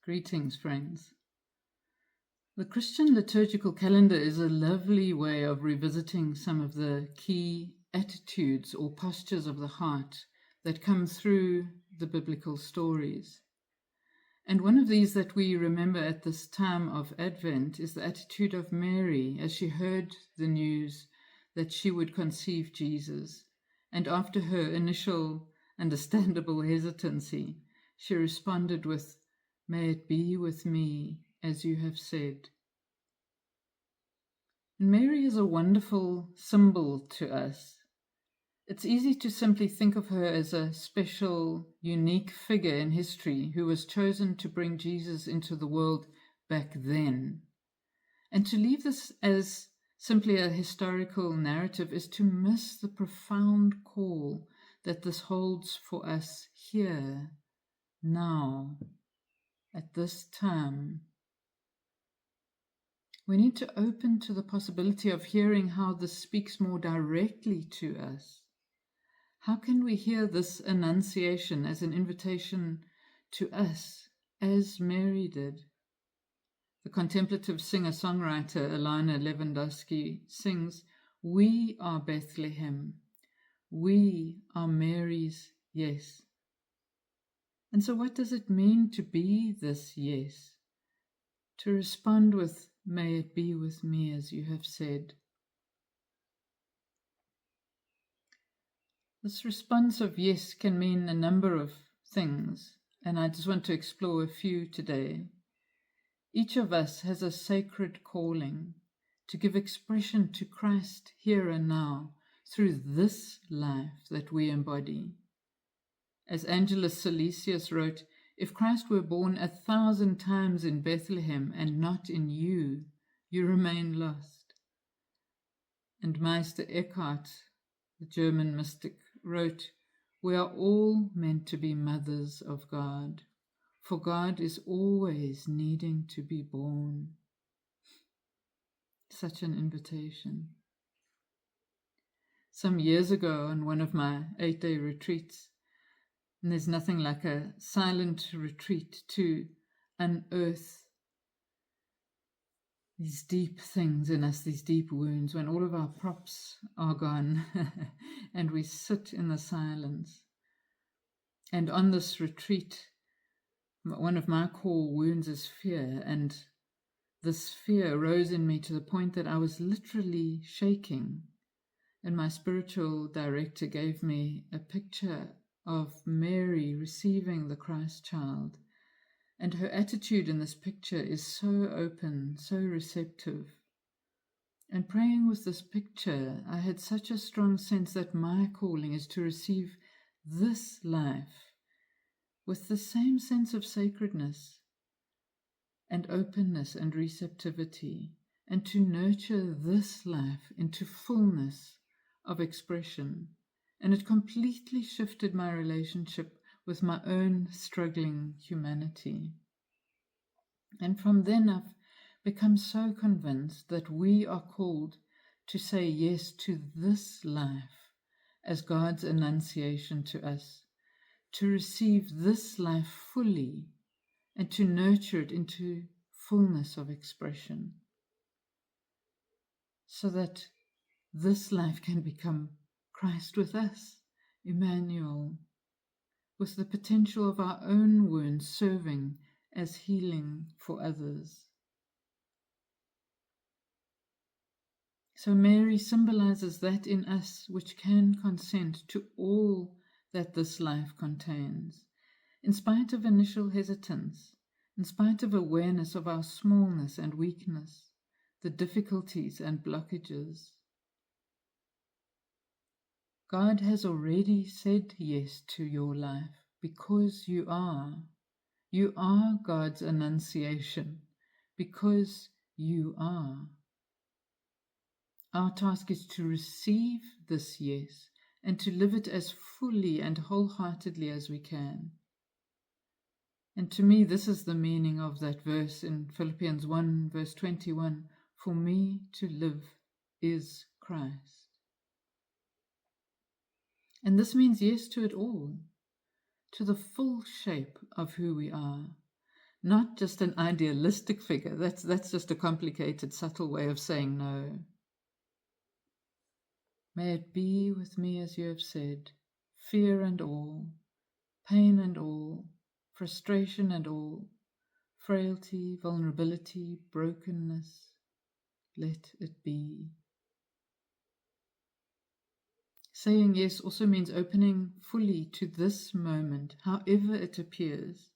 Greetings, friends. The Christian liturgical calendar is a lovely way of revisiting some of the key attitudes or postures of the heart that come through the biblical stories. And one of these that we remember at this time of Advent is the attitude of Mary as she heard the news that she would conceive Jesus. And after her initial understandable hesitancy, she responded with, "May it be with me as you have said." And Mary is a wonderful symbol to us. It's easy to simply think of her as a special, unique figure in history who was chosen to bring Jesus into the world back then. And to leave this as simply a historical narrative is to miss the profound call that this holds for us here, now, at this time. We need to open to the possibility of hearing how this speaks more directly to us. How can we hear this annunciation as an invitation to us, as Mary did? The contemplative singer-songwriter Alana Lewandowski sings, "We are Bethlehem. We are Mary's yes." And so what does it mean to be this yes? To respond with, "May it be with me as you have said." This response of yes can mean a number of things, and I just want to explore a few today. Each of us has a sacred calling to give expression to Christ here and now through this life that we embody. As Angelus Silesius wrote, "If Christ were born 1,000 times in Bethlehem and not in you, you remain lost." And Meister Eckhart, the German mystic, wrote, "We are all meant to be mothers of God, for God is always needing to be born." Such an invitation. Some years ago on one of my 8-day retreats, and there's nothing like a silent retreat to unearth these deep things in us, these deep wounds, when all of our props are gone and we sit in the silence. And on this retreat, one of my core wounds is fear, and this fear rose in me to the point that I was literally shaking. And my spiritual director gave me a picture of Mary receiving the Christ child. And her attitude in this picture is so open, so receptive. And praying with this picture, I had such a strong sense that my calling is to receive this life with the same sense of sacredness and openness and receptivity, and to nurture this life into fullness of expression. And it completely shifted my relationship with my own struggling humanity. And from then I've become so convinced that we are called to say yes to this life as God's annunciation to us, to receive this life fully and to nurture it into fullness of expression, so that this life can become Christ with us, Emmanuel, with the potential of our own wounds serving as healing for others. So Mary symbolizes that in us which can consent to all that this life contains, in spite of initial hesitance, in spite of awareness of our smallness and weakness, the difficulties and blockages. God has already said yes to your life because you are. You are God's annunciation because you are. Our task is to receive this yes and to live it as fully and wholeheartedly as we can. And to me, this is the meaning of that verse in Philippians 1, verse 21, "For me to live is Christ." And this means yes to it all, to the full shape of who we are, not just an idealistic figure. That's just a complicated, subtle way of saying no. May it be with me as you have said, fear and all, pain and all, frustration and all, frailty, vulnerability, brokenness. Let it be. Saying yes also means opening fully to this moment, however it appears,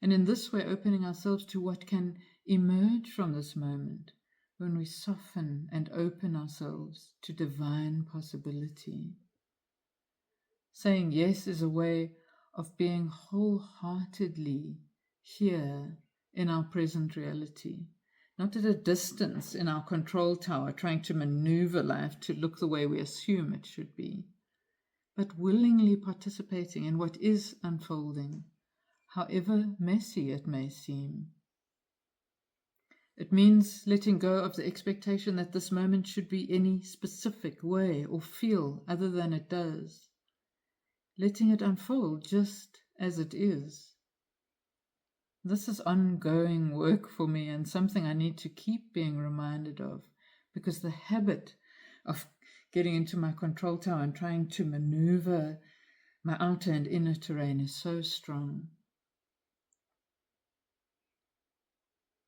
and in this way opening ourselves to what can emerge from this moment when we soften and open ourselves to divine possibility. Saying yes is a way of being wholeheartedly here in our present reality, not at a distance in our control tower trying to maneuver life to look the way we assume it should be, but willingly participating in what is unfolding, however messy it may seem. It means letting go of the expectation that this moment should be any specific way or feel other than it does, letting it unfold just as it is. This is ongoing work for me and something I need to keep being reminded of, because the habit of getting into my control tower and trying to maneuver my outer and inner terrain is so strong.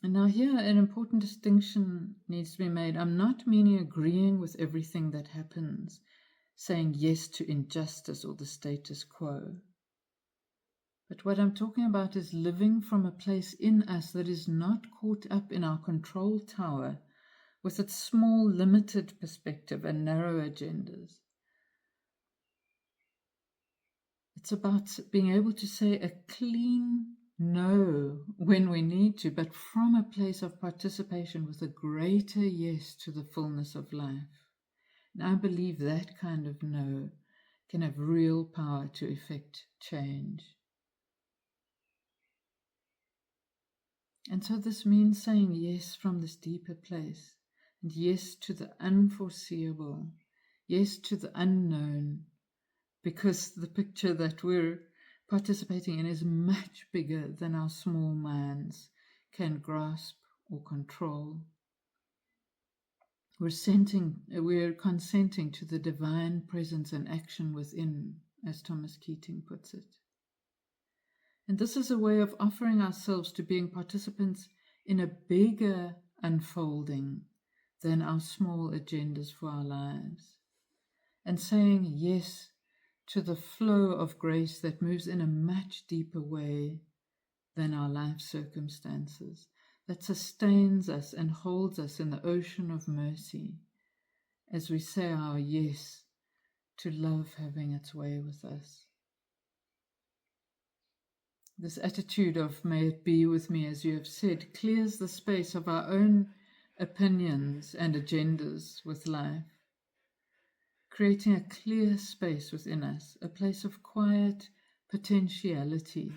And now here an important distinction needs to be made. I'm not meaning agreeing with everything that happens, saying yes to injustice or the status quo. But what I'm talking about is living from a place in us that is not caught up in our control tower with its small, limited perspective and narrow agendas. It's about being able to say a clean no when we need to, but from a place of participation with a greater yes to the fullness of life. And I believe that kind of no can have real power to effect change. And so this means saying yes from this deeper place, and yes to the unforeseeable, yes to the unknown, because the picture that we're participating in is much bigger than our small minds can grasp or control. We're consenting to the divine presence and action within, as Thomas Keating puts it. And this is a way of offering ourselves to being participants in a bigger unfolding than our small agendas for our lives, and saying yes to the flow of grace that moves in a much deeper way than our life circumstances, that sustains us and holds us in the ocean of mercy as we say our yes to love having its way with us. This attitude of may it be with me as you have said clears the space of our own opinions and agendas with life, creating a clear space within us, a place of quiet potentiality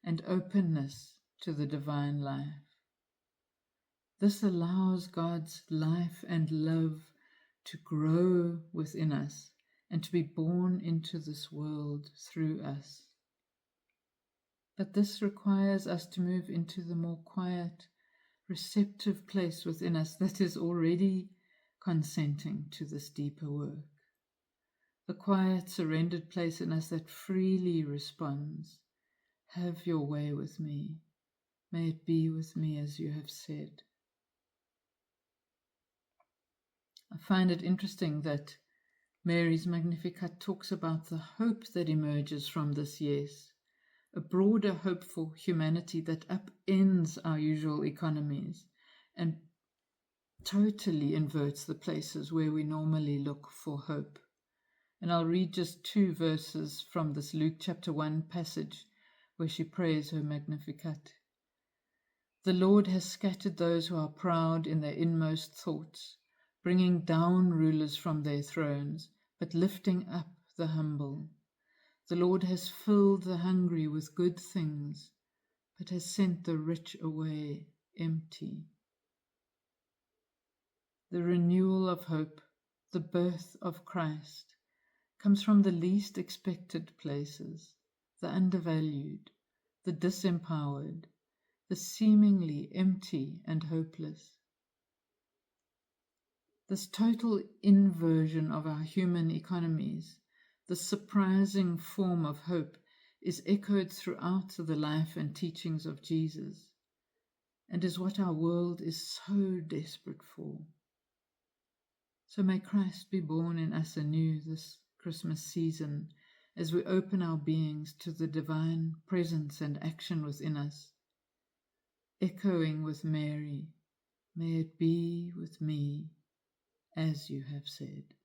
and openness to the divine life. This allows God's life and love to grow within us and to be born into this world through us. But this requires us to move into the more quiet, receptive place within us that is already consenting to this deeper work. The quiet, surrendered place in us that freely responds, have your way with me. May it be with me as you have said. I find it interesting that Mary's Magnificat talks about the hope that emerges from this yes, a broader hope for humanity that upends our usual economies and totally inverts the places where we normally look for hope. And I'll read just 2 verses from this Luke chapter 1 passage where she prays her Magnificat. The Lord has scattered those who are proud in their inmost thoughts, bringing down rulers from their thrones, but lifting up the humble. The Lord has filled the hungry with good things, but has sent the rich away empty. The renewal of hope, the birth of Christ, comes from the least expected places, the undervalued, the disempowered, the seemingly empty and hopeless. This total inversion of our human economies, the surprising form of hope, is echoed throughout the life and teachings of Jesus, and is what our world is so desperate for. So may Christ be born in us anew this Christmas season, as we open our beings to the divine presence and action within us, echoing with Mary, "May it be with me as you have said."